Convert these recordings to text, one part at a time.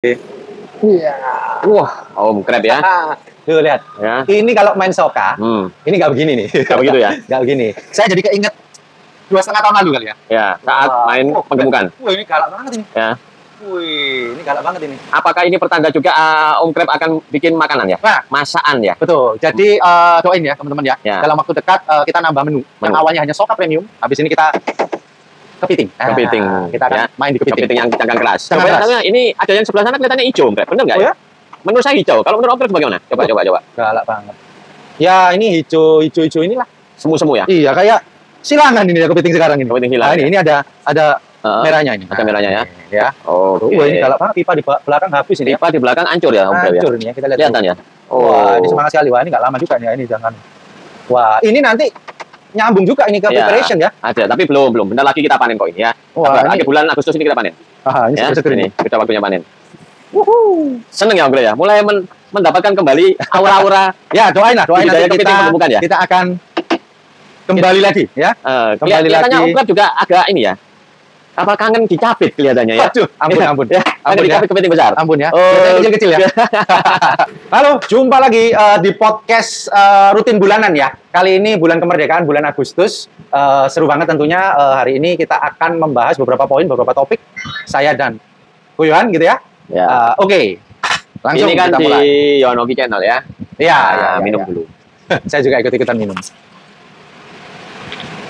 Iya. Wah, Om Krep ya. Tuh lihat. Ya. Ini kalau main soka, ini nggak begini nih. Nggak begitu ya? Nggak begini. Saya jadi keinget 2,5 tahun lalu kali ya. Ya, saat main penggemukan. Wah, ini galak banget ini. Ya. Wih, ini galak banget ini. Apakah ini pertanda juga Om Krep akan bikin makanan ya? Nah, masakan ya? betul. Jadi doain ya teman-teman ya. Dalam waktu dekat kita nambah menu. Yang awalnya hanya soka premium, habis ini kita kepiting. Kepiting. Kita akan main di kepiting. Kepiting yang cangkang keras. Cangkang keras. Ini ada yang sebelah sana kelihatannya hijau, Om Krep. Bener nggak ya? Menurut saya hijau. Kalau menurut Om Krep bagaimana? Coba. Galak banget. Ya, ini hijau inilah. Semu-semu ya? Iya, kayak silangan ini ya kepiting sekarang ini. Kepiting hilang. Nah, ini ada merahnya ini. Ada merahnya ya? Ya. Oh, wah, ini galak banget. Pipa di belakang habis ini. Pipa di belakang hancur ya, Om Krep ya? Hancur ini ya, kita lihat. Kelihatan ya? Wah, ini semangat sekali. Wah, ini nggak lama juga nih ya, ini jangan. Wah, ini nanti nyambung juga ini ke preparation ya. Ada, tapi belum. Bentar lagi kita panen kok ini ya. Wah, akhir bulan Agustus ini kita panen. Ini ya, seger ini ini. sudah waktunya panen. Seneng ya Om Krep ya? Mulai mendapatkan kembali aura-aura. Ya, doain nanti ya? kita akan kembali lagi ya. Kembali lagi. Om Krep juga agak ini ya. Apa kangen dicapit kelihatannya ya? Aduh, ampun ya. Ampun ya. Kepiting besar. Ampun ya. Kecil-kecil ya. Halo, jumpa lagi di podcast rutin bulanan ya. Kali ini bulan kemerdekaan, bulan Agustus. Seru banget tentunya. Hari ini kita akan membahas beberapa poin, beberapa topik. Saya dan Kuyuhan gitu ya. Oke. Langsung ini kan kita di mulai. Yonoki Channel ya. Iya, minum dulu. Saya juga ikut-ikutan minum.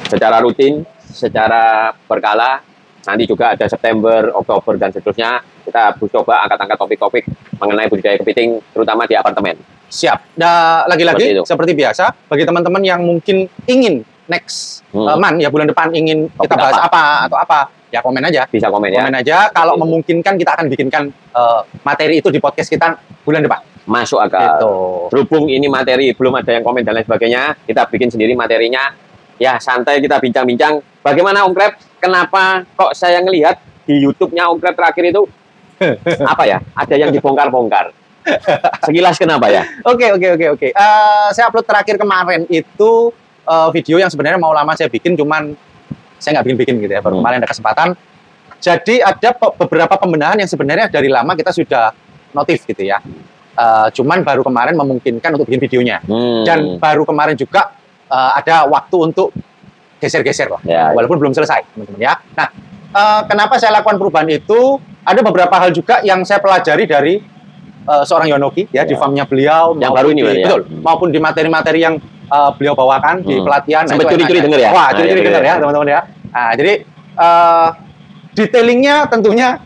Secara rutin, secara berkala. Nanti juga ada September, Oktober, dan seterusnya. Kita coba angkat-angkat topik-topik mengenai budidaya kepiting, terutama di apartemen. Siap. Nah, lagi-lagi seperti biasa, bagi teman-teman yang mungkin ingin next month, ya bulan depan ingin kita bahas apa atau apa, ya komen aja. Bisa komen ya. Komen aja. Kalau memungkinkan, kita akan bikinkan materi itu di podcast kita bulan depan. Masuk akal. Gitu. Berhubung ini materi, belum ada yang komen dan lain sebagainya, kita bikin sendiri materinya. Ya, santai kita bincang-bincang. Bagaimana Om Krep? Kenapa kok saya ngelihat di YouTube-nya Om Krep terakhir itu apa ya? Ada yang dibongkar-bongkar. Sekilas kenapa ya? Oke. Saya upload terakhir kemarin itu video yang sebenarnya mau lama saya bikin, cuman saya nggak bikin gitu ya. Baru kemarin ada kesempatan. Jadi ada beberapa pembenahan yang sebenarnya dari lama kita sudah notif gitu ya. Cuman baru kemarin memungkinkan untuk bikin videonya. Dan baru kemarin juga ada waktu untuk geser-geser lah, walaupun belum selesai, teman-teman ya. Nah, kenapa saya lakukan perubahan itu? Ada beberapa hal juga yang saya pelajari dari seorang Yonoki ya, di farmnya beliau. Yang baru ini, betul. Maupun di materi-materi yang beliau bawakan di pelatihan. Sampai curi-curi denger ya? Wah, curi-curi denger ya, teman-teman ya. Nah, jadi detailingnya tentunya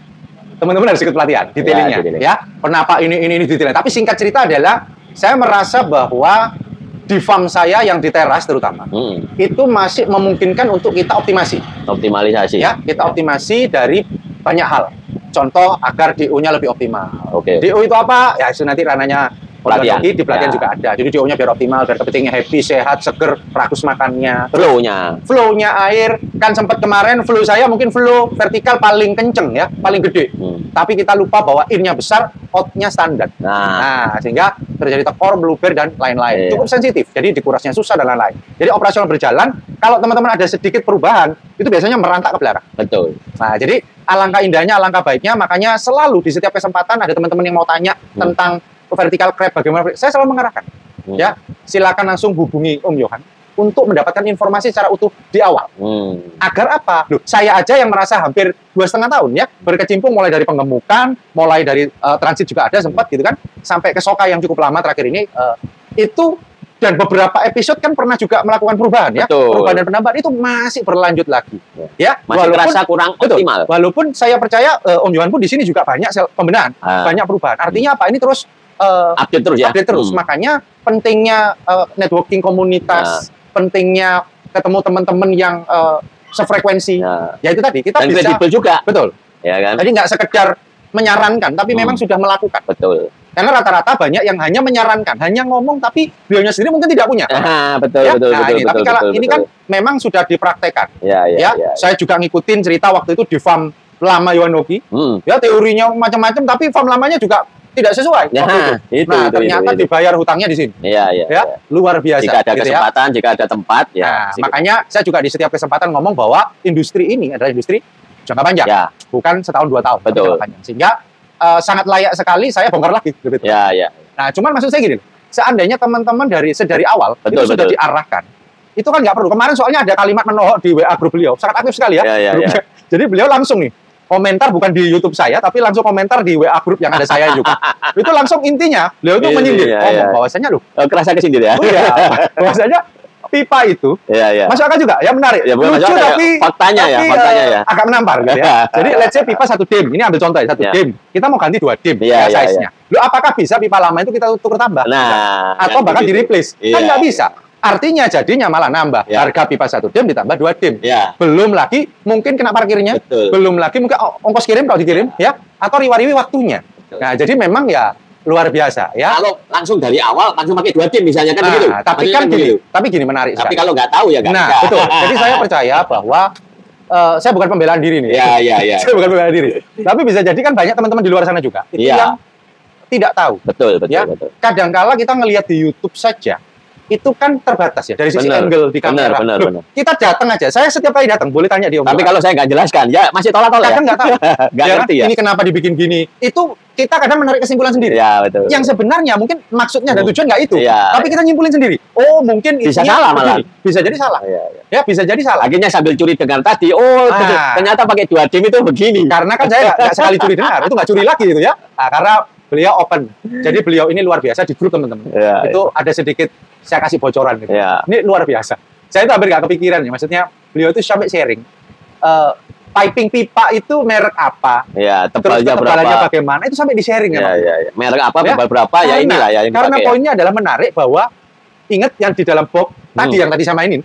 teman-teman harus ikut pelatihan, detailingnya ya. Kenapa ini detailnya? Tapi singkat cerita adalah saya merasa bahwa di farm saya yang di teras terutama itu masih memungkinkan untuk kita optimalisasi ya, kita optimasi dari banyak hal. Contoh agar DO-nya lebih optimal. DO itu apa? Ya itu nanti rananya pelatihan. Di pelatihan juga ada. Jadi DO-nya biar optimal, biar kepitingnya happy, sehat, seger, rakus makannya. Flow-nya air. Kan sempat kemarin flow saya mungkin flow vertikal paling kenceng ya, paling gede. Tapi kita lupa bahwa in-nya besar, out-nya standar. Nah, sehingga terjadi tekor, blueberry, dan lain-lain. Cukup sensitif. Jadi dikurasnya susah dan lain-lain. Jadi operasional berjalan, kalau teman-teman ada sedikit perubahan, itu biasanya merantak ke belakang. Betul. Nah, jadi alangkah indahnya, alangkah baiknya, makanya selalu di setiap kesempatan ada teman-teman yang mau tanya tentang vertical crab bagaimana, saya selalu mengarahkan. Ya, silakan langsung hubungi Om Yohan untuk mendapatkan informasi secara utuh di awal. Agar apa? Loh, saya aja yang merasa hampir 2,5 tahun ya berkecimpung, mulai dari penggemukan, mulai dari transit juga ada sempat gitu kan, sampai ke soka yang cukup lama terakhir ini itu, dan beberapa episode kan pernah juga melakukan perubahan ya. Perubahan dan penambahan itu masih berlanjut lagi. Ya, masih terasa kurang optimal. Walaupun saya percaya Om Yohan pun di sini juga banyak pembenahan, banyak perubahan. Artinya apa? Ini terus update terus ya. Update terus. Makanya pentingnya networking komunitas, pentingnya ketemu teman-teman yang sefrekuensi. Ya itu tadi kita dan bisa kredibel juga. Betul. Ya kan? Jadi nggak sekedar menyarankan, tapi memang sudah melakukan. Betul. Karena rata-rata banyak yang hanya menyarankan, hanya ngomong, tapi beliaunya sendiri mungkin tidak punya. Betul. Tapi kalau ini kan memang sudah dipraktekkan. Ya. Saya juga ngikutin cerita waktu itu di farm lama Yonoki. Ya, teorinya macam-macam, tapi farm lamanya juga tidak sesuai. Ternyata dibayar hutangnya di sini. Ya, luar biasa. Jika ada kesempatan, jika ada tempat, ya. Makanya saya juga di setiap kesempatan ngomong bahwa industri ini adalah industri jangka panjang, bukan setahun 2 tahun. Betul. Sehingga sangat layak sekali saya bongkar lagi. Gitu. Ya, ya. Nah, cuman maksud saya gini, seandainya teman-teman dari awal itu sudah diarahkan, itu kan nggak perlu. Kemarin soalnya ada kalimat menohok di WA grup beliau, sangat aktif sekali ya. Ya. Jadi beliau langsung nih komentar bukan di YouTube saya, tapi langsung komentar di WA grup yang ada saya juga. Itu langsung intinya beliau itu menyindir, bahwasanya kerasa kesindir ya. Bahwasanya pipa itu, masuk akal juga, ya menarik. Ya, lucu tapi faktanya ya. Agak menampar gitu ya. Jadi let's say pipa 1 dim, ini ambil contoh ya, 1 dim. Kita mau ganti 2 dim size-nya. Lu apakah bisa pipa lama itu kita tukar tambah? Nah, atau bahkan di-replace? Kan nggak bisa. Artinya jadinya malah nambah. Harga pipa 1 dim ditambah 2 dim. Belum lagi mungkin kena parkirnya. Belum lagi mungkin ongkos kirim kalau dikirim ya, atau riwa-riwi waktunya. Nah, jadi memang ya luar biasa ya. Kalau langsung dari awal langsung pakai 2 dim misalnya kan begitu. Tapi kan gini, tapi gini menarik. Tapi kalau nggak tahu ya kan. Nah, betul. Jadi saya percaya bahwa saya bukan pembelaan diri nih. Iya. Saya bukan pembelaan diri. Tapi bisa jadi kan banyak teman-teman di luar sana juga itu yang tidak tahu. Betul. Kadang-kala kita ngelihat di YouTube saja itu kan terbatas ya dari sisi angle di kamera. Benar. Kita datang aja. Saya setiap kali datang boleh tanya di Om. Tapi kalau saya nggak jelaskan, ya masih tolak-tolak. Kadang nggak tahu. Nggak ngerti ya. Ini kenapa dibikin gini? Itu kita kadang menarik kesimpulan sendiri. Ya, betul. Yang sebenarnya mungkin maksudnya dan tujuan nggak itu. Ya. Tapi kita nyimpulin sendiri. Oh, mungkin bisa salah malah. Bisa jadi salah. Ya, bisa jadi salah. Akhirnya sambil curi dengar tadi, ternyata pakai 2 dim itu begini. Karena kan saya nggak sekali curi dengar, itu nggak curi lagi gitu ya. Nah, karena beliau open. Jadi beliau ini luar biasa di grup teman-teman. Itu ada sedikit saya kasih bocoran gitu. Ini luar biasa. Saya itu hampir nggak kepikiran ya. Maksudnya beliau itu sampai sharing. Piping pipa itu merek apa? Tebalnya berapa? Bagaimana? Itu sampai di-sharing ya. Merek apa, tebal berapa ya inilah ya. Karena poinnya adalah menarik bahwa ingat yang di dalam box tadi yang tadi saya mainin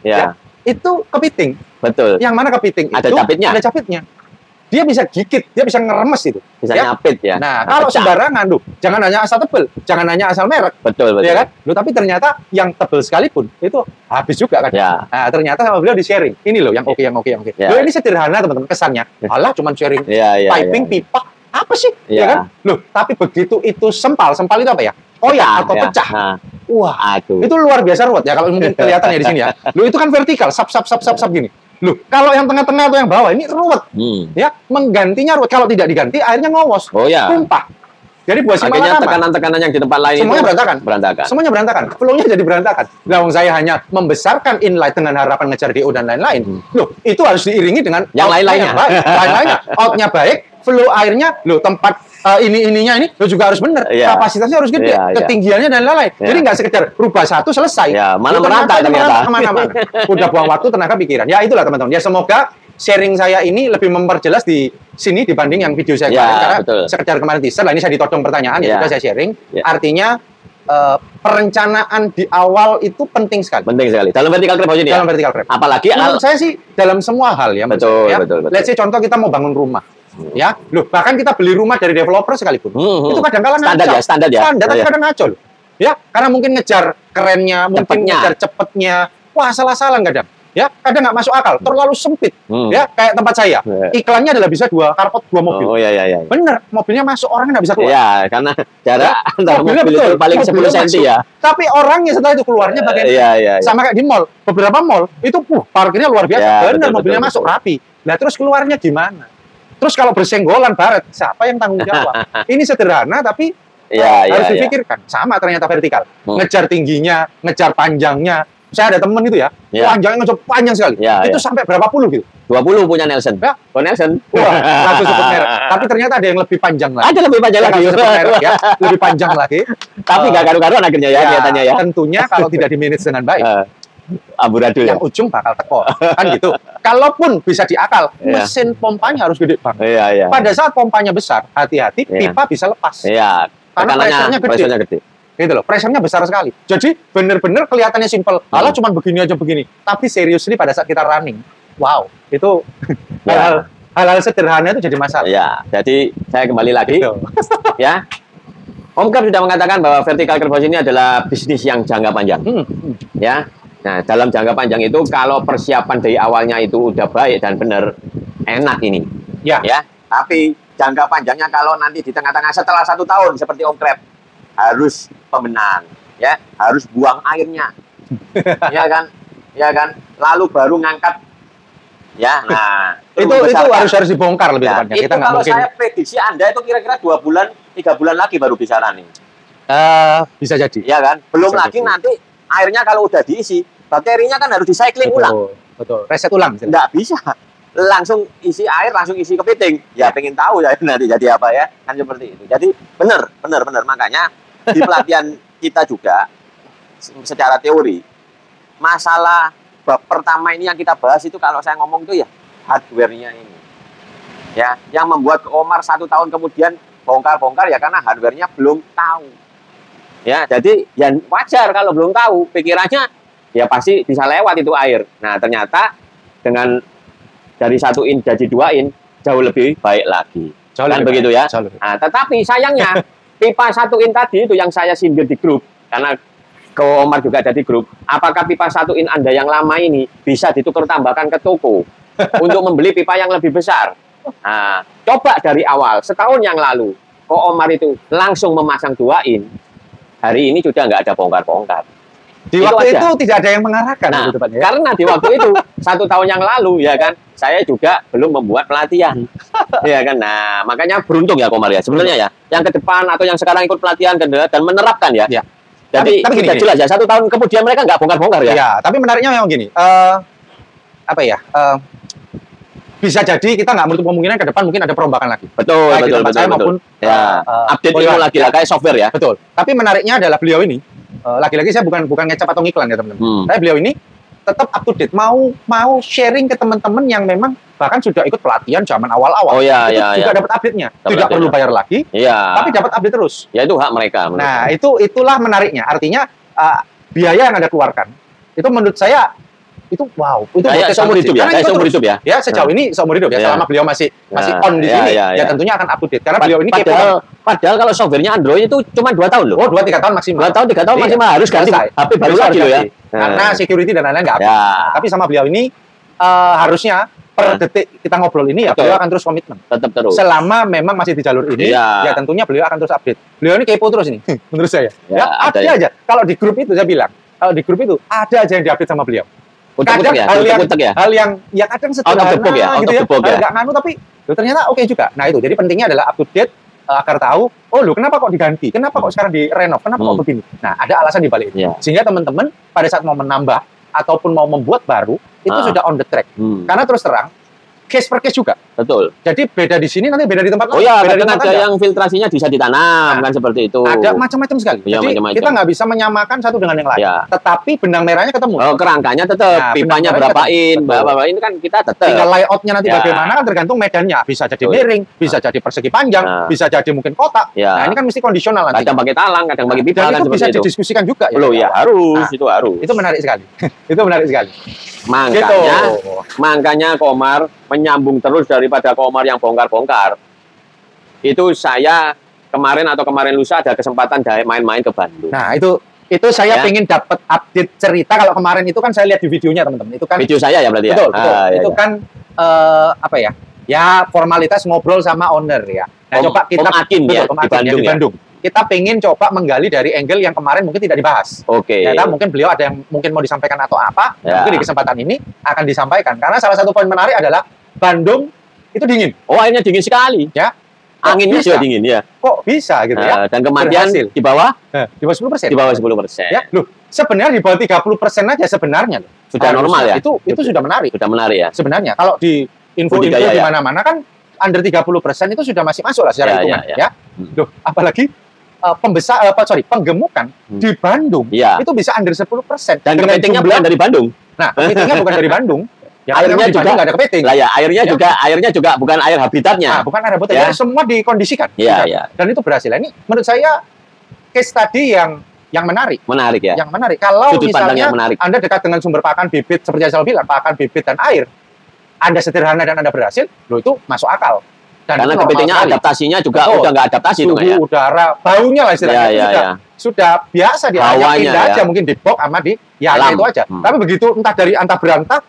itu kepiting. Betul. Yang mana kepiting ada itu capitnya. Ada capitnya. Dia bisa gigit, dia bisa ngeremes itu. Bisa nyapit ya. Nah, kalau sembarangan, jangan hanya asal tebel, jangan hanya asal merek. Betul. Ya kan? Tapi ternyata yang tebel sekalipun itu habis juga kan. Nah, ternyata sama beliau di-sharing. Ini loh yang oke. Ini sederhana teman-teman kesannya. Alah cuman sharing piping pipa. Apa sih? Ya kan? Tapi begitu itu sempal itu apa ya? Koyak atau pecah. Wah, itu luar biasa ruwet ya kalau mungkin kelihatan ya di sini ya. Itu kan vertikal, sap gini. Kalau yang tengah-tengah atau yang bawah ini ruwet. Ya, menggantinya ruwet. Kalau tidak diganti airnya ngowos. Tumpah. Jadi buat akhirnya tekanan-tekanan yang di tempat lain semuanya berantakan. Semuanya berantakan. Flow-nya jadi berantakan. Saya hanya membesarkan inlight dengan harapan ngejar DO dan lain-lain. Itu harus diiringi dengan yang lain-lainnya. Outnya baik, flow airnya, tempat ininya juga harus benar. Kapasitasnya harus gede, ketinggiannya dan lain-lain. Jadi nggak sekedar rubah satu selesai. Mana merata ternyata. Kemana-mana. Udah buang waktu, tenaga, pikiran. Ya itulah teman-teman. Ya semoga sharing saya ini lebih memperjelas di sini dibanding yang video saya kemarin. Karena sekedar kemarin teaser, ini saya ditodong pertanyaan, ya sudah saya sharing. Artinya perencanaan di awal itu penting sekali. Dalam vertical crab ini. Dalam vertical crab. Apalagi menurut saya sih dalam semua hal ya. Betul. Let's say contoh kita mau bangun rumah. Ya, bahkan kita beli rumah dari developer sekalipun. Itu kadang-kadang standar ya. Tapi kadang ngaco loh. Ya, karena mungkin ngejar kerennya, mungkin ngejar cepetnya. Wah, salah-salah kadang. Ya, kadang nggak masuk akal, terlalu sempit. Ya, kayak tempat saya. Iklannya adalah bisa 2 karpot 2 mobil. Bener, mobilnya masuk, orangnya nggak bisa keluar. Iya, karena jarak antara mobil itu paling 10 cm ya. Tapi orangnya setelah itu keluarnya bagaimana? Sama kayak di mall. Beberapa mall itu parkirnya luar biasa. Bener, mobilnya masuk rapi. Nah, terus keluarnya gimana? Terus kalau bersenggolan baret, siapa yang tanggung jawab? Ini sederhana tapi harus dipikirkan. Sama ternyata vertikal. Ngejar tingginya, ngejar panjangnya. Saya ada temen itu ya, panjangnya ngejar panjang sekali. Itu sampai berapa puluh gitu? 20 punya Nelson. Nelson. Wah, langsung sebut merek. Tapi ternyata ada yang lebih panjang lagi. Ada lebih panjang lagi. Ya, lebih panjang lagi. Tapi nggak karu-karuan akhirnya kelihatannya ya. Tentunya kalau tidak di-manage dengan baik. Amburadul yang ujung bakal teko kan gitu. Kalaupun bisa diakal, mesin pompanya harus gede banget. Pada saat pompanya besar, hati-hati pipa bisa lepas. Karena pressure-nya gede. Gitu loh, pressure-nya besar sekali. Jadi bener-bener kelihatannya simpel. Alah cuman begini aja begini. Tapi seriously pada saat kita running, wow, itu hal-hal sederhana itu jadi masalah. Jadi saya kembali lagi. Ya. Om Krab sudah mengatakan bahwa vertical crab ini adalah bisnis yang jangka panjang. Ya. Nah, dalam jangka panjang itu kalau persiapan dari awalnya itu udah baik dan benar, enak ini. Ya. Tapi jangka panjangnya kalau nanti di tengah-tengah setelah 1 tahun seperti Om Krab harus pemenang, ya, harus buang airnya, ya kan, lalu baru ngangkat, ya. Nah, itu harus dibongkar lebih tepatnya. Kita nggak mungkin. Kalau saya prediksi Anda itu kira-kira 2 bulan, 3 bulan lagi baru bisa running. Bisa jadi. Iya kan? Belum bisa lagi jadi. Nanti airnya kalau udah diisi, baterinya kan harus di-cycling ulang. Betul. Reset ulang. Nggak bisa. Langsung isi air, langsung isi kepiting. Ya, pengen tahu ya nanti jadi apa ya. Kan seperti itu. Jadi benar. Makanya di pelatihan kita juga secara teori, masalah bab pertama ini yang kita bahas itu kalau saya ngomong itu ya hardware-nya ini. Ya, yang membuat Omar 1 tahun kemudian bongkar-bongkar ya karena hardware-nya belum tahu. Ya, jadi ya wajar kalau belum tahu, pikirannya ya pasti bisa lewat itu air. Nah, ternyata dengan dari 1 in jadi 2 in jauh lebih baik lagi. Kan begitu ya. Nah, tetapi sayangnya pipa 1 in tadi itu yang saya sindir di grup karena ke Omar juga ada di grup. Apakah pipa 1 in Anda yang lama ini bisa ditukar tambahkan ke toko untuk membeli pipa yang lebih besar? Nah, coba dari awal setahun yang lalu, kok Omar itu langsung memasang 2 in. Hari ini sudah nggak ada bongkar-bongkar. Di waktu itu tidak ada yang mengarahkan. Nah, karena di waktu itu 1 tahun yang lalu ya kan, saya juga belum membuat pelatihan, ya kan. Nah, makanya beruntung ya Komar ya sebenarnya ya, yang ke depan atau yang sekarang ikut pelatihan dan menerapkan ya. Jadi tapi sudah jelas ya 1 tahun kemudian mereka nggak bongkar-bongkar ya. Iya, tapi menariknya memang gini, bisa jadi kita nggak menutup kemungkinan ke depan mungkin ada perombakan lagi. Betul. Maupun update ilmu lagi lah kayak software ya. Betul. Tapi menariknya adalah beliau ini, lagi-lagi saya bukan ngecap atau ngiklan ya teman-teman. Tapi beliau ini tetap up to date, mau sharing ke teman-teman yang memang bahkan sudah ikut pelatihan zaman awal-awal. Juga dapat update-nya. Tidak perlu bayar lagi, tapi dapat update terus. Ya itu hak mereka. Nah, itulah menariknya. Artinya biaya yang Anda keluarkan itu menurut saya itu kayak seumur hidup ya, ya sejauh ini seumur hidup ya, selama beliau masih on di sini ya tentunya akan up to date karena beliau ini padahal kalau softwarenya Android itu cuma 2 tahun loh. 2-3 tahun maksimal. 2 tahun 3 tahun maksimal harus ganti HP baru lagi loh ya. Karena security dan lain-lain nggak habis. Tapi sama beliau ini harusnya per detik kita ngobrol ini ya beliau akan terus komitmen. Tetap terus. Selama memang masih di jalur ini ya tentunya beliau akan terus update. Beliau ini kepo terus ini menurut saya. Ya ada aja. Kalau di grup itu saya bilang, kalau di grup itu ada aja yang diupdate sama beliau. Kadang hal yang kadang sederhana gitu ya, nggak nganu tapi ternyata oke juga. Nah itu, jadi pentingnya adalah up to date agar tahu, kenapa kok diganti, kenapa kok sekarang direnov, kenapa kok begini. Nah ada alasan di balik itu, sehingga teman-teman pada saat mau menambah ataupun mau membuat baru itu sudah on the track. Karena terus terang, case per case juga. Betul. Jadi beda di sini nanti beda di tempat lain. Beda di tempat ada yang filtrasinya bisa ditanam kan seperti itu. Ada macam-macam sekali. Jadi kita nggak bisa menyamakan satu dengan yang lain. Tetapi benang merahnya ketemu. Kerangkanya tetap, pipanya berapa in, ini kan kita tetap. Tinggal layoutnya nanti bagaimana kan tergantung medannya. Bisa jadi miring, bisa jadi persegi panjang, bisa jadi mungkin kotak. Nah ini kan mesti kondisional nanti. Kadang pakai talang, kadang pakai pipa. Dan itu bisa didiskusikan juga. Harus, itu harus. Itu menarik sekali. Itu menarik sekali. Makanya Komar menyambung terus daripada Komar yang bongkar-bongkar. Itu saya kemarin lusa ada kesempatan main-main ke Bandung. Nah, itu saya pengen dapat update cerita. Kalau kemarin itu kan saya lihat di videonya, teman-teman. Itu kan video saya ya berarti ya. Betul. Itu kan formalitas ngobrol sama owner ya. Nah, coba kita Akin di Bandung. Kita pengen coba menggali dari angle yang kemarin mungkin tidak dibahas. Ternyata mungkin beliau ada yang mungkin mau disampaikan atau apa. Mungkin di kesempatan ini akan disampaikan. Karena salah satu poin menarik adalah Bandung itu dingin. Airnya dingin sekali. Ya. Anginnya juga dingin ya. Kok bisa gitu ya? Dan kematian di bawah? Di bawah 10%. Di bawah 10%. Ya, sebenarnya di bawah 30% aja sebenarnya. Sudah normal ya? Itu sudah menarik. Sudah menarik ya? Sebenarnya kalau di info-info di mana-mana kan under 30% itu sudah masih masuk lah secara hitungan. Ya. Apalagi penggemukan di Bandung itu bisa under 10%. Dan kepitingnya bukan dari Bandung. Nah, kepitingnya bukan dari Bandung. Airnya juga nggak ada kepiting. Airnya juga bukan air habitatnya. Bukan air habitatnya. Semua dikondisikan. Dan itu berhasil. Ini menurut saya case tadi yang menarik. Menarik ya. Yang menarik. Kalau misalnya Anda dekat dengan sumber pakan bibit seperti yang saya bilang, pakan bibit dan air, Anda sederhana dan Anda berhasil, itu masuk akal. Dan karena kepitingnya adaptasinya juga udah nggak adaptasi suhu udara, baunya lah istilahnya sudah biasa di pindah aja mungkin di box sama di itu aja. Tapi begitu entah dari antah berantah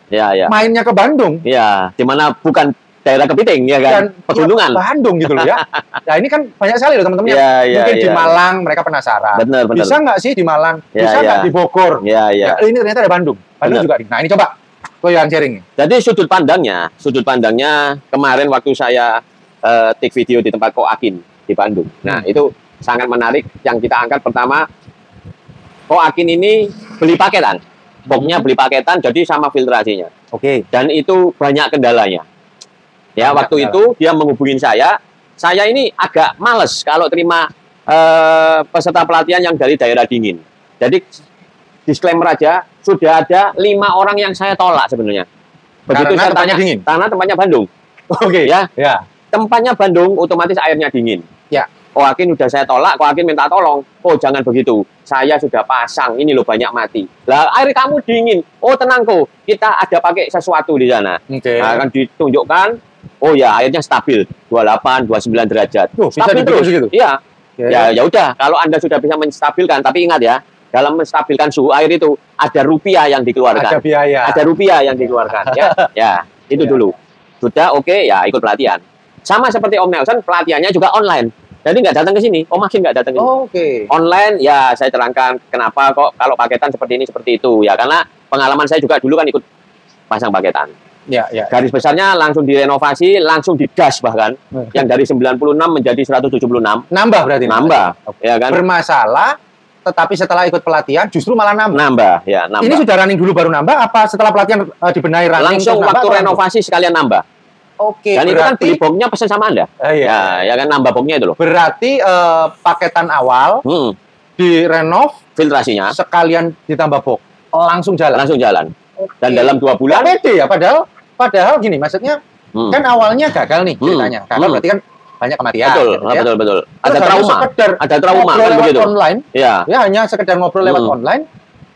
mainnya ke Bandung. Di mana bukan daerah kepiting ya kan, pegunungan. Bandung gitu loh ya. Nah ini kan banyak sekali loh teman-teman mungkin di Malang mereka penasaran. Bener. Bisa nggak sih di Malang? Bisa nggak di Bogor? Ini ternyata ada Bandung. Bandung juga. Nah ini coba Koyoan sharing. Jadi sudut pandangnya kemarin waktu saya take video di tempat Ko Akin di Bandung. Nah, itu sangat menarik. Yang kita angkat pertama, Ko Akin ini beli paketan. Boxnya beli paketan, jadi sama filtrasinya. Oke. Dan itu banyak kendalanya. Ya, waktu itu dia menghubungin saya ini agak males kalau terima peserta pelatihan yang dari daerah dingin. Jadi disclaimer aja, sudah ada 5 orang yang saya tolak sebenarnya. Begitu Karena saya tempatnya dingin. Karena tempatnya Bandung. Oke. Ya. Ya. Tempatnya Bandung, otomatis airnya dingin. Ya. Ko Akin udah saya tolak, Ko Akin minta tolong. Oh, jangan begitu. Saya sudah pasang, ini loh banyak mati. Lah, air kamu dingin. Oh, tenang Ko, kita ada pakai sesuatu di sana. Oke. Nah, akan ditunjukkan. Oh ya, airnya stabil, 28, 29 derajat. Stabil terus gitu. Iya. Ya udah, kalau Anda sudah bisa menstabilkan, tapi ingat ya, dalam menstabilkan suhu air itu ada rupiah yang dikeluarkan. Ada biaya. Ada rupiah yang dikeluarkan. Ya, itu dulu. Sudah oke, ya ikut pelatihan. Sama seperti Om Nelson, pelatihannya juga online. Jadi nggak datang ke sini, Om Akin nggak datang ke sini. Oke. Online, ya saya terangkan kenapa kok kalau paketan seperti ini, seperti itu. Ya, karena pengalaman saya juga dulu kan ikut pasang paketan. Ya. Garis besarnya langsung direnovasi, langsung digas bahkan. Yang dari 96 menjadi 176. Nambah berarti? Nambah, ya kan? Bermasalah, tetapi setelah ikut pelatihan justru malah nambah. Nambah. Ini sudah running dulu baru nambah, apa setelah pelatihan dibenahi running? Langsung waktu renovasi sekalian nambah. Oke. Dan itu kan beli boxnya pesan sama Anda. Ya kan nambah boxnya itu loh. Berarti paketan awal direnov, filtrasinya sekalian ditambah box. Langsung jalan. Langsung jalan. Dan dalam 2 bulan. Pede ya, padahal gini, maksudnya kan awalnya gagal nih ceritanya. Gagal berarti kan banyak kematian. Betul. Ada trauma kan begitu. Online. Ya, hanya sekedar ngobrol lewat online.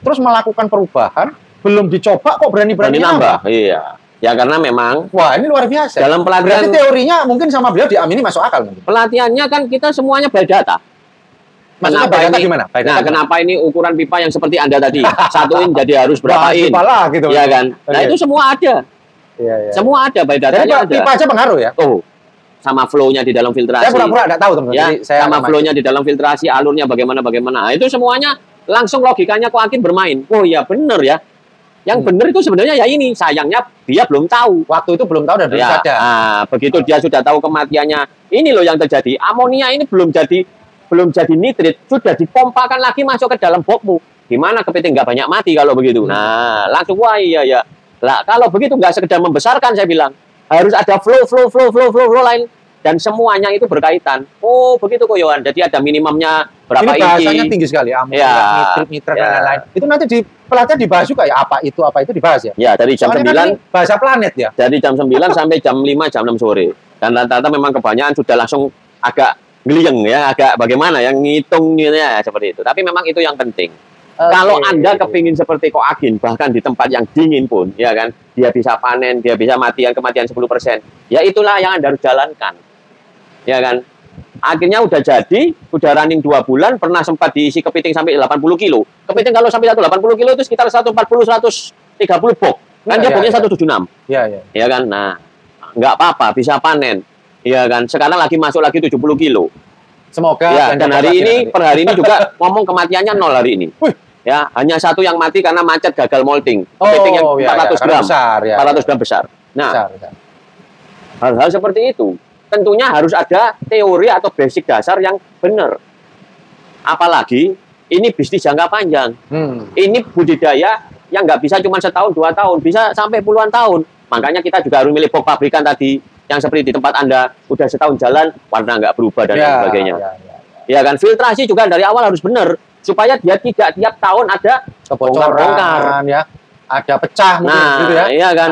Terus melakukan perubahan, belum dicoba kok berani-berani nambah. Iya. Ya karena memang wah, ini luar biasa. Dalam pelatihan berarti teorinya mungkin sama beliau diamini masuk akal mungkin. Pelatihannya kan kita semuanya by data. Maksudnya by data gimana? Kenapa ini ukuran pipa yang seperti Anda tadi? 1 in jadi harus berapa in? Gitu. Ya kan? Nah, itu semua ada. Iya. Semua ada by datanya. Jadi ada. Pipa aja pengaruh ya? Oh. Sama flow-nya di dalam filtrasi. Saya pura-pura enggak tahu, teman-teman. Ya, sama flow-nya di dalam filtrasi, alurnya bagaimana. Nah, itu semuanya langsung logikanya Ko Akin bermain. Oh iya benar ya. Yang benar itu sebenarnya ya ini, sayangnya dia belum tahu. Waktu itu belum tahu dan belum sadar. Nah, begitu dia sudah tahu kematiannya, ini loh yang terjadi. Amonia ini belum jadi nitrit, sudah dipompakan lagi masuk ke dalam boxmu. Gimana kepiting nggak banyak mati kalau begitu? Nah, langsung wah iya. Lah kalau begitu nggak sekedar membesarkan, saya bilang harus ada flow lain. Dan semuanya itu berkaitan. Oh, begitu Koyoan. Jadi ada minimumnya berapa inci. Ini bahasanya tinggi sekali. Nitrit dan lain-lain. Itu nanti di pelatihan dibahas juga ya, apa itu dibahas ya? Ya, dari jam 9 kan bahasa planet ya. Dari jam 9 sampai jam 5 jam 6 sore. Dan rata-rata memang kebanyakan sudah langsung agak ngelieng ya, agak bagaimana yang ngitungnya seperti itu. Tapi memang itu yang penting. Kalau Anda kepingin seperti Ko Akin, bahkan di tempat yang dingin pun, ya kan, dia bisa panen, dia bisa kematian 10%. Ya itulah yang Anda harus jalankan. Ya kan, akhirnya udah jadi, udah running 2 bulan, pernah sempat diisi kepiting sampai 80 kilo. Kepiting kalau sampai 180 kilo itu sekitar 140-130 box. Kan dia boxnya 176. Iya. Ya kan, nah nggak apa-apa, bisa panen. Ya kan, sekarang lagi masuk lagi 70 kilo. Semoga. Ya, dan per hari ini juga ngomong kematiannya 0 hari ini. Ya, hanya 1 yang mati karena macet gagal molting. Kepiting yang 400 gram. Besar, ya. 400 gram besar. Nah, hal-hal seperti itu. Tentunya harus ada teori atau basic dasar yang benar. Apalagi ini bisnis jangka panjang. Ini budidaya yang nggak bisa cuma setahun 2 tahun, bisa sampai puluhan tahun. Makanya kita juga harus milih box pabrikan tadi yang seperti di tempat Anda udah setahun jalan, warna nggak berubah dan sebagainya. Ya kan, filtrasi juga dari awal harus benar supaya dia tidak tiap tahun ada kebocoran ya. Ada pecah mungkin gitu ya. Iya kan.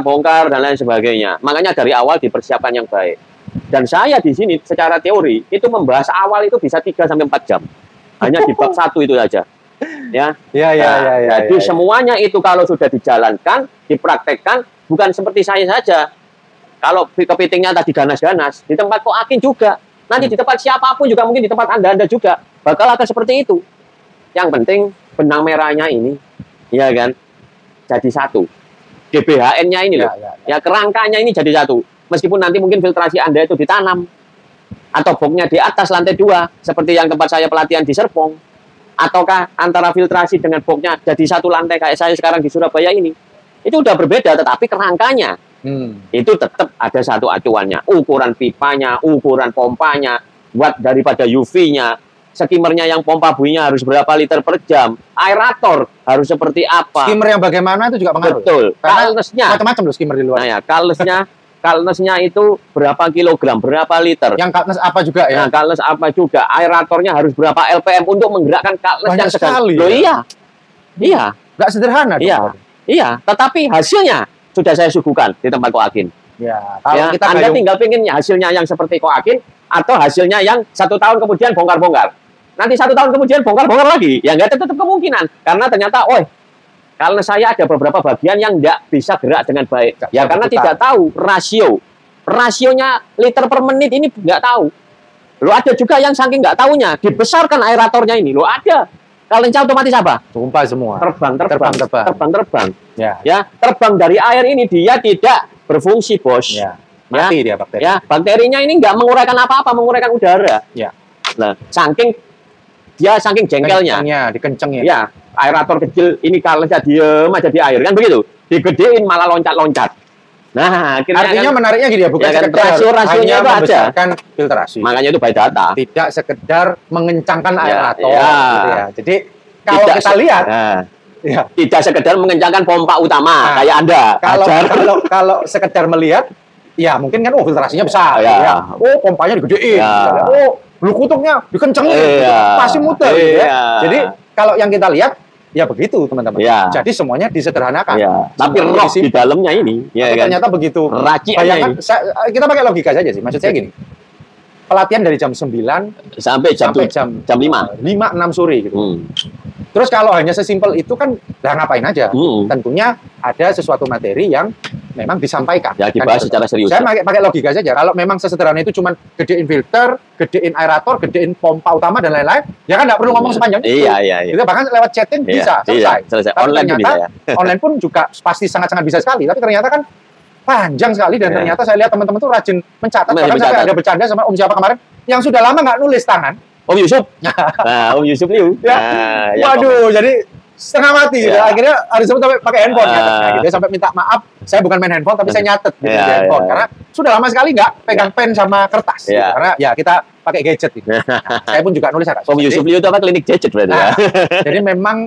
Bongkar dan lain sebagainya. Makanya dari awal dipersiapkan yang baik. Dan saya di sini secara teori itu membahas awal itu bisa 3 sampai 4 jam. Hanya di bab 1 itu saja. Ya. Jadi semuanya itu kalau sudah dijalankan, dipraktekkan, bukan seperti saya saja. Kalau kepitingnya tadi ganas-ganas, di tempat Ko Akin juga. Nanti di tempat siapapun juga, mungkin di tempat Anda juga bakal ada seperti itu. Yang penting benang merahnya ini, ya kan, jadi satu. GBHN-nya ini loh, ya kerangkanya ini jadi satu. Meskipun nanti mungkin filtrasi Anda itu ditanam, atau boxnya di atas lantai 2, seperti yang tempat saya pelatihan di Serpong, ataukah antara filtrasi dengan boxnya jadi satu lantai kayak saya sekarang di Surabaya ini. itu udah berbeda, tetapi kerangkanya itu tetap ada satu acuannya, ukuran pipanya, ukuran pompanya, watt daripada UV-nya, skimmernya yang pompa buinya harus berapa liter per jam, aerator harus seperti apa. Skimmer yang bagaimana itu juga pengaruh. Betul. Kalnesnya macam-macam loh skimmer di luar. Nah ya, kalnesnya itu berapa kilogram, berapa liter. Yang kalnes apa juga ya? Nah, kalnes apa juga. Aeratornya harus berapa LPM untuk menggerakkan kalnes yang sedang. Sekali. Loh, iya. Iya. Nggak sederhana. Iya. Iya. Tetapi hasilnya sudah saya suguhkan di tempat Koakin. Ya. Kalau ya, kita Anda tinggal pinginnya hasilnya yang seperti Koakin atau hasilnya yang 1 tahun kemudian bongkar-bongkar. Nanti 1 tahun kemudian bongkar-bongkar lagi. Ya nggak ada tetap kemungkinan. Karena ternyata, karena saya ada beberapa bagian yang nggak bisa gerak dengan baik. Ya karena tidak tahu rasionya liter per menit ini nggak tahu. Lo ada juga yang saking nggak tahunya dibesarkan aeratornya ini. Lo ada. Kalensnya otomatis apa? Tumpah semua. Terbang. Ya, terbang dari air ini dia tidak berfungsi, bos. Ya. Mati dia bakteri. Ya, bakterinya ini nggak menguraikan apa-apa, menguraikan udara. Ya. Nah, saking jengkelnya. Dikencengnya. Ya, aerator kecil ini kalensnya diem aja di air kan begitu. Digedein malah loncat-loncat. Nah, artinya menariknya gini ya, bukan ya kan, sekedar rasionya hanya membesarkan filtrasi. Makanya itu by data. Tidak sekedar mengencangkan aerator. Ya. Gitu ya. Jadi kalau kita lihat, tidak sekedar mengencangkan pompa utama kayak Anda. Kalau sekedar melihat, ya mungkin kan filtrasinya besar. Ya. Pompanya digedein. Blue kutubnya dikencengin, pasti muter. Gitu ya. Jadi kalau yang kita lihat, ya begitu teman-teman. Ya. Jadi semuanya disederhanakan. Ya. Tapi roh di dalamnya ini, ya kan? Ternyata begitu. Bayangkan, kita pakai logika saja sih. Maksud saya gini, pelatihan dari jam 9 sampai jam 5. 5-6 sore gitu. Terus kalau hanya sesimpel itu kan, ngapain aja? Tentunya ada sesuatu materi yang memang disampaikan. Ya, dibahas secara serius. Saya pakai logika saja. Kalau memang sesederhana itu cuma gedein filter, gedein aerator, gedein pompa utama dan lain-lain, ya kan nggak perlu ngomong sepanjang itu. Iya. Itu bahkan lewat chatting bisa selesai. Tapi online ternyata bisa ya. online pun juga pasti sangat-sangat bisa sekali. Tapi ternyata kan panjang sekali dan ternyata saya lihat teman-teman tuh rajin mencatat. Bahkan sampai ada bercanda sama Om siapa kemarin yang sudah lama nggak nulis tangan. Om Yusuf. Nah, Om Yusuf Liu. Ya. Waduh, jadi setengah mati gitu. Akhirnya harus sampai pakai handphone gitu. Sampai minta maaf, saya bukan main handphone tapi saya nyatet gitu di handphone karena sudah lama sekali nggak pegang pen sama kertas gitu. Karena ya kita pakai gadget gitu. Saya pun juga nulis agak. Om Yusuf Liu itu apa, klinik gadget berarti ya. Jadi memang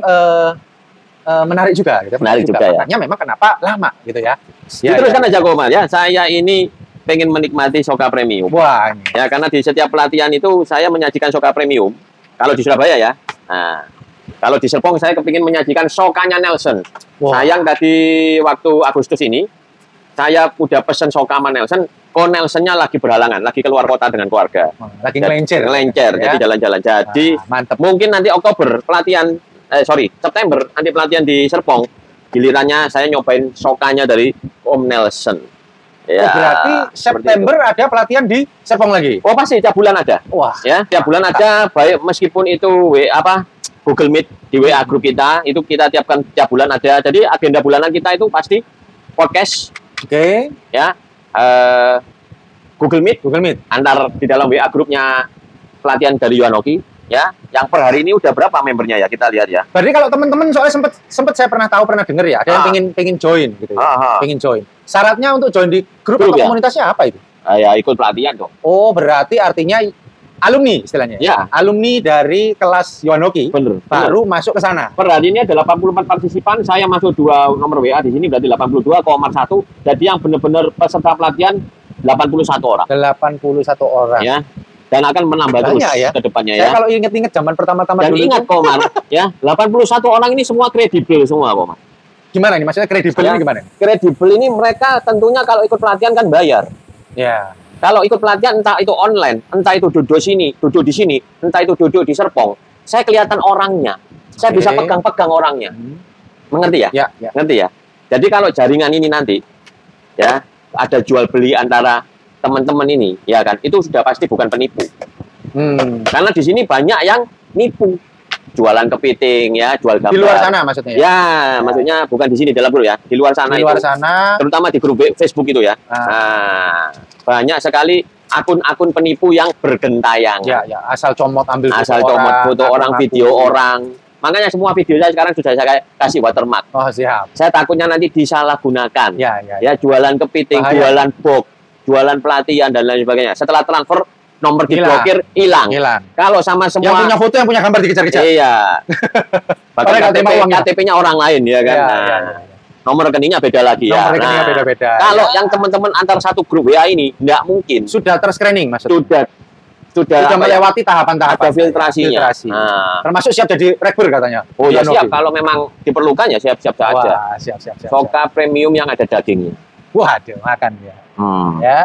menarik juga gitu. Menarik juga ya. Makanya memang kenapa lama gitu ya. Diteruskan aja Komal ya. Saya ini pengen menikmati Soka Premium. Wah. Ya, karena di setiap pelatihan itu saya menyajikan Soka Premium. Kalau di Surabaya ya. Nah, kalau di Serpong saya kepingin menyajikan Sokanya Nelson. Sayang tadi waktu Agustus ini saya udah pesen Soka sama Nelson. Kok Nelsonnya lagi berhalangan, lagi keluar kota dengan keluarga. Lagi ngelencer. Jadi jalan-jalan. Jadi mungkin nanti Oktober pelatihan, September nanti pelatihan di Serpong. Gilirannya saya nyobain Sokanya dari Om Nelson. Ya, berarti September ada pelatihan di Serpong lagi? Oh pasti, tiap bulan ada. Wah. Ya, tiap bulan ada, baik meskipun itu Google Meet di WA grup kita, itu kita tiapkan tiap bulan ada. Jadi agenda bulanan kita itu pasti podcast. Oke. Ya, Google Meet. Antar di dalam WA grupnya pelatihan dari Yohanoki. Ya, yang per hari ini udah berapa membernya ya, kita lihat ya. Berarti kalau teman-teman soalnya sempat saya pernah dengar ya, ada yang pengen join gitu ya. Pengen join. Syaratnya untuk join di grup atau komunitasnya apa itu? Ya ikut pelatihan dong. Oh, berarti artinya alumni istilahnya. Ya. Alumni dari kelas Yohanoki baru masuk ke sana. Per hari ini ada 84 partisipan, saya masuk 2 nomor WA di sini berarti 82, Komar 1. Jadi yang benar-benar peserta pelatihan 81 orang. 81 orang. Ya. Dan akan menambah terus ke depannya ya. Saya kalau ingat-ingat zaman pertama-tama dulu. Dan ingat Komar, ya, 81 orang ini semua kredibel semua, Komar. Gimana ini? Maksudnya kredibel ini gimana? Kredibel ini mereka tentunya kalau ikut pelatihan kan bayar. Ya. Kalau ikut pelatihan entah itu online, entah itu duduk di sini, entah itu duduk di Serpong, saya kelihatan orangnya. Saya bisa pegang-pegang orangnya. Mengerti ya? Ya. Ngerti ya? Jadi kalau jaringan ini nanti ya, ada jual beli antara teman-teman ini, ya kan, itu sudah pasti bukan penipu. Karena di sini banyak yang nipu, jualan kepiting, ya, jual gambar. Di luar sana maksudnya? Ya, maksudnya bukan di sini dalam grup ya, di luar sana. Di luar sana. Terutama di grup Facebook itu ya. Nah, banyak sekali akun-akun penipu yang bergentayangan. Ya, asal comot ambil foto orang, video orang. Makanya semua video saya sekarang sudah saya kasih watermark. Oh, siap. Saya takutnya nanti disalahgunakan. Ya. Jualan kepiting, jualan box, jualan pelatihan dan lain sebagainya. Setelah transfer nomor diblokir, hilang. Kalau sama semua yang punya foto, yang punya gambar dikejar-kejar. Iya. Bahkan KTP-nya orang lain ya kan. Nomor rekeningnya beda lagi ya. Nomor rekeningnya beda-beda. Kalau yang teman-teman antar satu grup WA ini nggak mungkin. Sudah ter-screening maksudnya. Sudah melewati tahapan-tahapan. Ada filtrasinya. Termasuk siap jadi rekber katanya. Oh ya siap, kalau memang diperlukan ya siap-siap saja. Wah, siap. Soka premium yang ada dagingnya. Waduh, makan ya. Ya.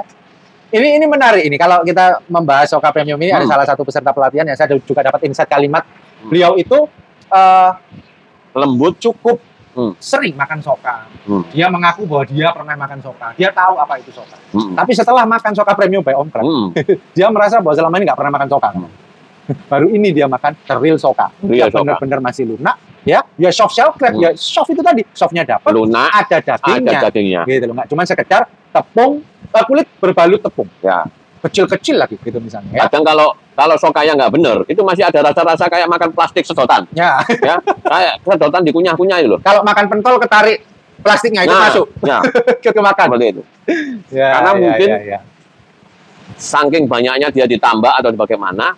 Ini menarik ini. Kalau kita membahas Soka premium ini ada salah satu peserta pelatihan yang saya juga dapat insight kalimat. Beliau itu lembut, cukup sering makan soka. Dia mengaku bahwa dia pernah makan soka. Dia tahu apa itu soka. Tapi setelah makan Soka premium by Om Crab, dia merasa bahwa selama ini nggak pernah makan soka. Baru ini dia makan real soka. Dia benar-benar masih lunak. Ya soft shell crab, ya soft itu tadi. Softnya dapat, lunak, ada dagingnya. Gitu loh, nggak cuma sekedar tepung, kulit berbalut tepung. Ya. Kecil-kecil lagi gitu misalnya. Ya. Kadang kalau sokanya nggak bener, itu masih ada rasa-rasa kayak makan plastik sedotan. Ya. Kayak sedotan dikunyah-kunyah itu loh. Kalau makan pentol ketarik plastiknya itu masuk. Ya. Ke makan. Seperti itu. Karena mungkin saking banyaknya dia ditambah atau bagaimana,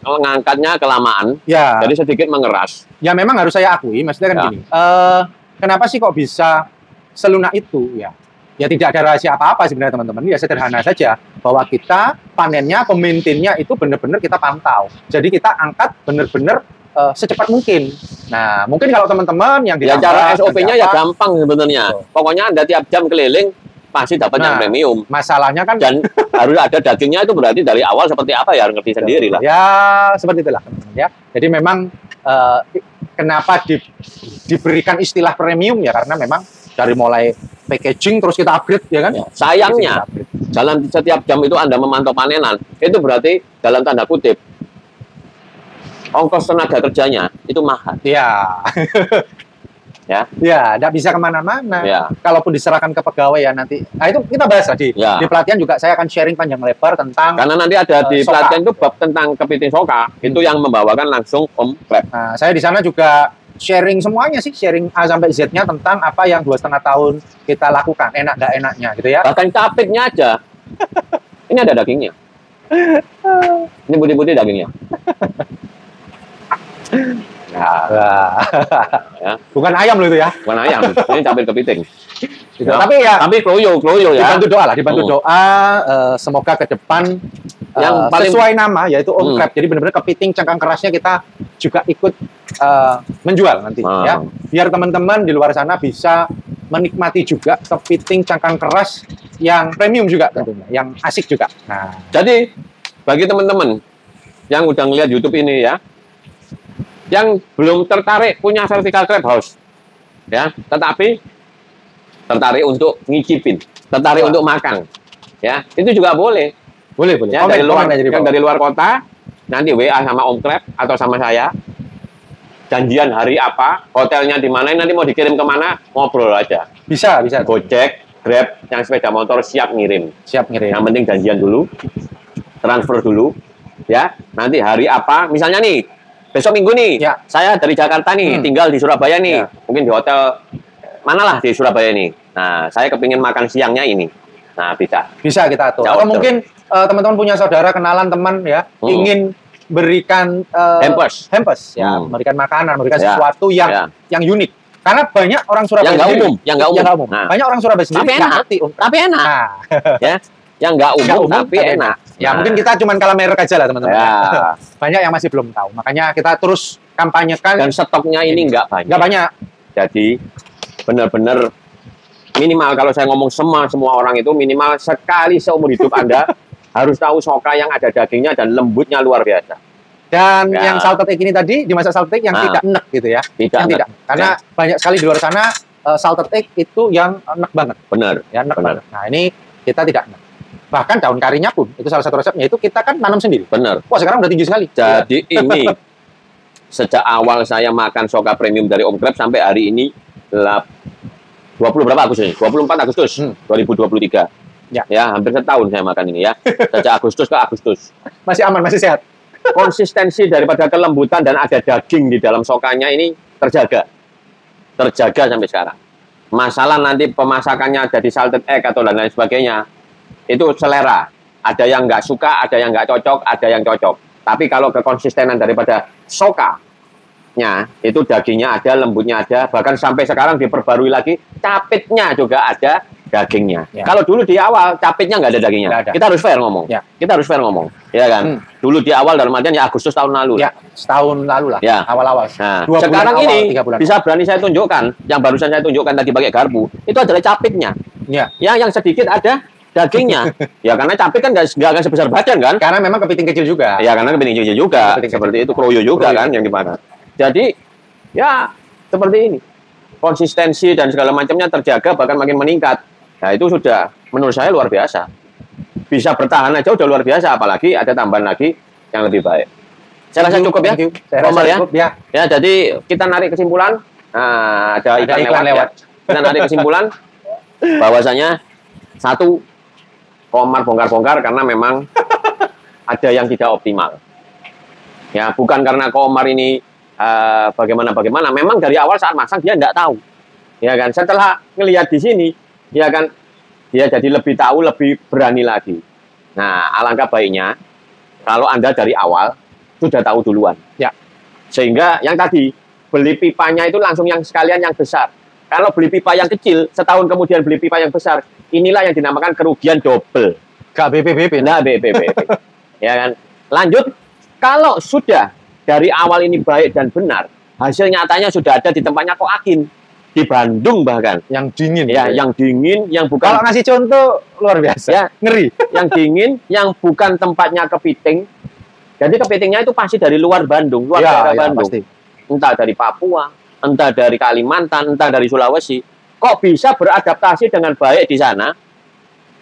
ngangkatnya kelamaan, jadi sedikit mengeras. Ya memang harus saya akui, maksudnya kan gini. Kenapa sih kok bisa selunak itu ya? Ya tidak ada rahasia apa-apa sebenarnya teman-teman. Ya sederhana saja bahwa kita panennya, pemaintainnya itu benar-benar kita pantau. Jadi kita angkat benar-benar secepat mungkin. Nah, mungkin kalau teman-teman yang ya cara SOP-nya ya gampang sebenarnya. Pokoknya Anda tiap jam keliling pasti dapat yang premium. Masalahnya kan dan harus ada dagingnya, itu berarti dari awal seperti apa ya harus ngerti sendiri lah. Ya seperti itulah teman-teman ya. Jadi memang kenapa diberikan istilah premium ya karena memang dari mulai packaging terus kita upgrade ya kan. Sayangnya dalam setiap jam itu Anda memantau panenan, itu berarti dalam tanda kutip ongkos tenaga kerjanya itu mahal. Iya. Ya, tidak bisa kemana-mana. Kalaupun diserahkan ke pegawai ya nanti. Nah itu kita bahas tadi. Di pelatihan juga saya akan sharing panjang lebar tentang. Karena nanti ada di pelatihan itu bab tentang kepiting soka. Itu yang membawakan langsung Om Crab. Nah, saya di sana juga sharing semuanya sih, sharing A sampai Z-nya tentang apa yang 2,5 tahun kita lakukan, enak nggak enaknya gitu ya. Bahkan capitnya aja. Ini ada dagingnya. Ini putih-putih dagingnya. Ya. Bukan ayam loh itu ya. Bukan ayam, ini capit kepiting. Ya. Tapi kloyo ya. Dibantu doa lah, semoga ke depan yang paling sesuai nama yaitu Om Crab. Jadi benar-benar kepiting cangkang kerasnya kita juga ikut menjual nanti ya. Biar teman-teman di luar sana bisa menikmati juga kepiting cangkang keras yang premium juga tentunya, yang asik juga. Nah, jadi bagi teman-teman yang udah ngeliat YouTube ini ya, yang belum tertarik punya vertical crab house ya, tetapi tertarik untuk ngicipin, tertarik untuk makan ya, itu juga boleh ya. Dari luar kota nanti WA sama Om Crab atau sama saya, janjian hari apa, hotelnya di mana, nanti mau dikirim kemana, ngobrol aja. Bisa Gojek, Grab, yang sepeda motor siap ngirim. Yang penting janjian dulu, transfer dulu ya. Nanti hari apa, misalnya nih besok Minggu nih, saya dari Jakarta nih, tinggal di Surabaya nih, mungkin di hotel manalah di Surabaya nih. Nah, saya kepingin makan siangnya ini. Nah, bisa kita atur. Atau mungkin teman-teman punya saudara, kenalan, teman ya, ingin berikan hampers ya, memberikan makanan, memberikan sesuatu yang unik. Karena banyak orang Surabaya yang nggak umum. Nah, banyak orang Surabaya sendiri tapi enak. Ya. Yang nggak umum tapi enak. Ya mungkin kita cuma kalah merek aja lah teman-teman. Banyak yang masih belum tahu. Makanya kita terus kampanyekan. Dan stoknya ini nggak banyak. Jadi benar-benar minimal kalau saya ngomong semua orang itu minimal sekali seumur hidup Anda harus tahu soka yang ada dagingnya dan lembutnya luar biasa. Dan yang salted egg ini tadi dimasak salted egg yang tidak enek gitu ya. Tidak. Karena banyak sekali di luar sana salted egg itu yang enek banget. Benar. Ya, enek banget. Nah ini kita tidak enek. Bahkan daun karinya pun, itu salah satu resepnya, itu kita kan tanam sendiri. Benar. Wah sekarang udah tinggi sekali. Jadi ini, sejak awal saya makan soka premium dari Om Crab sampai hari ini, 24 Agustus 2023. Ya, hampir setahun saya makan ini ya. Sejak Agustus ke Agustus. Masih aman, masih sehat? konsistensi daripada kelembutan dan ada daging di dalam sokannya ini terjaga sampai sekarang. Masalah nanti pemasakannya jadi salted egg atau dan lain sebagainya, itu selera. Ada yang nggak suka, ada yang nggak cocok, ada yang cocok. Tapi kalau kekonsistenan daripada sokanya, itu dagingnya ada, lembutnya ada, bahkan sampai sekarang diperbarui lagi, capitnya juga ada dagingnya. Ya. Kalau dulu di awal capitnya nggak ada dagingnya, ada. Kita harus fair ngomong. Ya. Kita harus fair ngomong, ya kan? Dulu di awal dalam artian ya Agustus tahun lalu. Ya, setahun lalu lah. Ya. Awal-awal. Nah, sekarang awal, ini bisa berani saya tunjukkan, yang barusan saya tunjukkan tadi pakai garpu, itu adalah capitnya. Ya. Yang sedikit ada dagingnya. Ya karena capit kan nggak akan sebesar badan kan? Karena memang kepiting kecil juga. Ya karena kepiting kecil juga. Seperti itu kroyo juga kan yang dimakan. Jadi ya seperti ini. Konsistensi dan segala macamnya terjaga bahkan makin meningkat. Nah itu sudah menurut saya luar biasa. Bisa bertahan aja udah luar biasa, apalagi ada tambahan lagi yang lebih baik. Saya rasa cukup ya. Saya rasa cukup ya. Ya jadi kita narik kesimpulan. Nah, ada iklan lewat. Ya. Kita narik kesimpulan bahwasanya satu, Komar bongkar-bongkar karena memang ada yang tidak optimal. Ya bukan karena Komar ini bagaimana. Memang dari awal saat masang dia tidak tahu. Ya kan. Setelah ngelihat di sini, ya kan, dia jadi lebih tahu, lebih berani lagi. Nah, alangkah baiknya kalau Anda dari awal sudah tahu duluan. Ya. Sehingga yang tadi beli pipanya itu langsung yang sekalian yang besar. Kalau beli pipa yang kecil, setahun kemudian beli pipa yang besar, inilah yang dinamakan kerugian double. Gak BPBP. Nah, BPBP. Ya kan. Lanjut, kalau sudah dari awal ini baik dan benar, hasil nyatanya sudah ada di tempatnya Koakin. Di Bandung bahkan. Yang dingin. Ya, yang dingin, yang bukan. Kalau ngasih contoh luar biasa. Ya, ngeri. Yang dingin, yang bukan tempatnya kepiting. Jadi kepitingnya itu pasti dari luar Bandung, luar daerah Bandung. Pasti. Entah dari Papua, entah dari Kalimantan, entah dari Sulawesi. Kok bisa beradaptasi dengan baik di sana?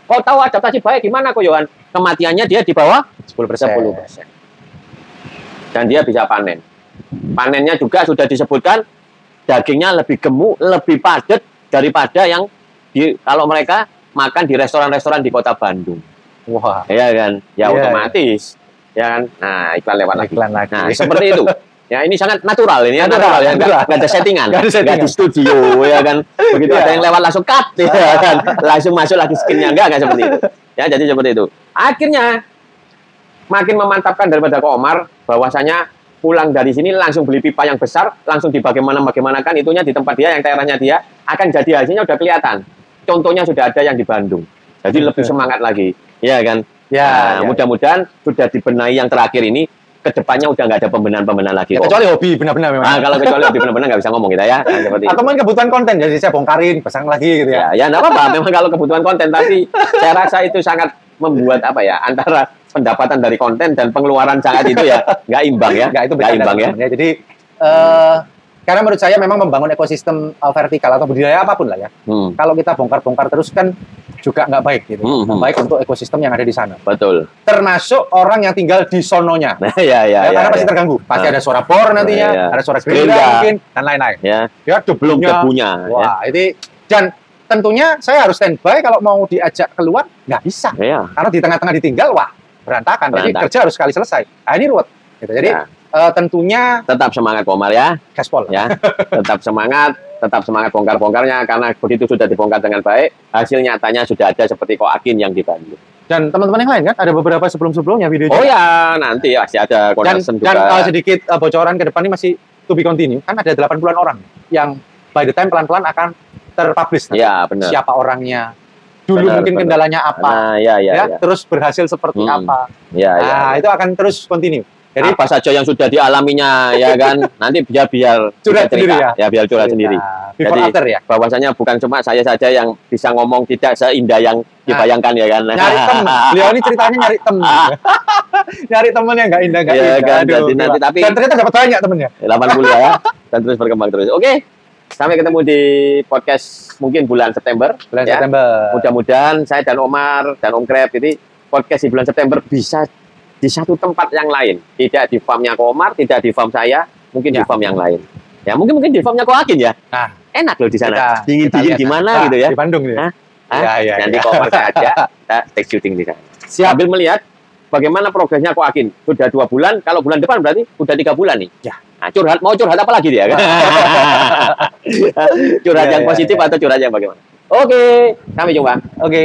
Kok tahu adaptasi baik gimana kok Yohan? Kematiannya dia di bawah 10%. Dan dia bisa panen. Panennya juga sudah disebutkan dagingnya lebih gemuk, lebih padat daripada yang kalau mereka makan di restoran-restoran di kota Bandung. Wah, ya kan? Ya otomatis. Ya kan? Nah, iklan lewat lagi. Nah, seperti itu. Ya ini sangat natural ini, natural ya, nggak ada settingan, nggak di studio ya kan, begitu ada yang lewat langsung cut ya kan, langsung masuk lagi skinnya nggak seperti itu, ya jadi seperti itu. Akhirnya makin memantapkan daripada Komar bahwasanya pulang dari sini langsung beli pipa yang besar, langsung bagaimanakan itunya di tempat dia yang daerahnya dia akan jadi hasilnya udah kelihatan. Contohnya sudah ada yang di Bandung, jadi lebih semangat lagi, ya kan. Ya, mudah-mudahan sudah dibenahi yang terakhir ini. Kedepannya udah nggak ada pembenahan lagi. Ya, kecuali hobi benar-benar memang. Nah, kalau kecuali hobi benar-benar nggak bisa ngomong kita ya. Nah, atau mungkin kebutuhan konten, jadi saya bongkarin, pasang lagi gitu ya. Ya nggak apa-apa. Memang kalau kebutuhan konten, tapi saya rasa itu sangat membuat apa ya, antara pendapatan dari konten dan pengeluaran sangat itu ya nggak imbang ya. Nggak imbang ya. Jadi karena menurut saya memang membangun ekosistem vertikal atau budidaya apapun lah ya. Kalau kita bongkar-bongkar terus kan juga nggak baik gitu. Nggak baik untuk ekosistem yang ada di sana. Betul. Termasuk orang yang tinggal di sononya. Karena pasti terganggu. Pasti ada suara bor nantinya, ada suara gerinda mungkin dan lain-lain. Ya belum debunya. Wah, ini dan tentunya saya harus standby kalau mau diajak keluar nggak bisa. Karena di tengah-tengah ditinggal, wah berantakan. Jadi kerja harus sekali selesai. Nah, ini ruwet. Gitu. Jadi tentunya tetap semangat Komar ya. Gaspol. Ya, tetap semangat bongkar-bongkarnya karena begitu sudah dibongkar dengan baik, hasil nyatanya sudah ada seperti Koakin yang di Bandung. Dan teman-teman yang lain kan ada beberapa sebelum-sebelumnya videonya. Oh ya, nanti masih ada konsen juga. Dan sedikit bocoran ke depan ini masih to be continue. Kan ada 80-an orang yang by the time pelan-pelan akan terpublish. Ya, benar. Siapa orangnya, dulu mungkin kendalanya apa, terus berhasil seperti apa. Itu akan terus continue. Jadi apa saja yang sudah dialaminya ya kan, nanti biar curhat sendiri ya. Biar curhat sendiri. Jadi bahwasanya bukan cuma saya saja yang bisa ngomong tidak seindah yang dibayangkan ya kan. Nyari temen, beliau ini ceritanya nyari temen. Nyari temen yang nggak indah, kan. Jadi nanti tapi dan ternyata dapat banyak temennya. 80 ya, dan terus berkembang terus. Oke, sampai ketemu di podcast mungkin bulan September. September. Mudah-mudahan saya dan Omar dan Om Krep ini podcast di bulan September bisa di satu tempat yang lain, tidak di farmnya Komar, tidak di farm saya, mungkin di farm yang lain. Ya mungkin di farmnya Koakin ya. Nah, enak loh di sana. Dingin-dingin gimana gitu ya. Di Bandung ya. Nanti Komar saya ajak, kita take shooting di sana. Sambil melihat bagaimana progresnya Ko Agin? Sudah 2 bulan, kalau bulan depan berarti udah 3 bulan nih. Ya. Nah, mau curhat apa lagi dia? Curhat yang positif atau curhat yang bagaimana? Oke, sampai jumpa. Oke.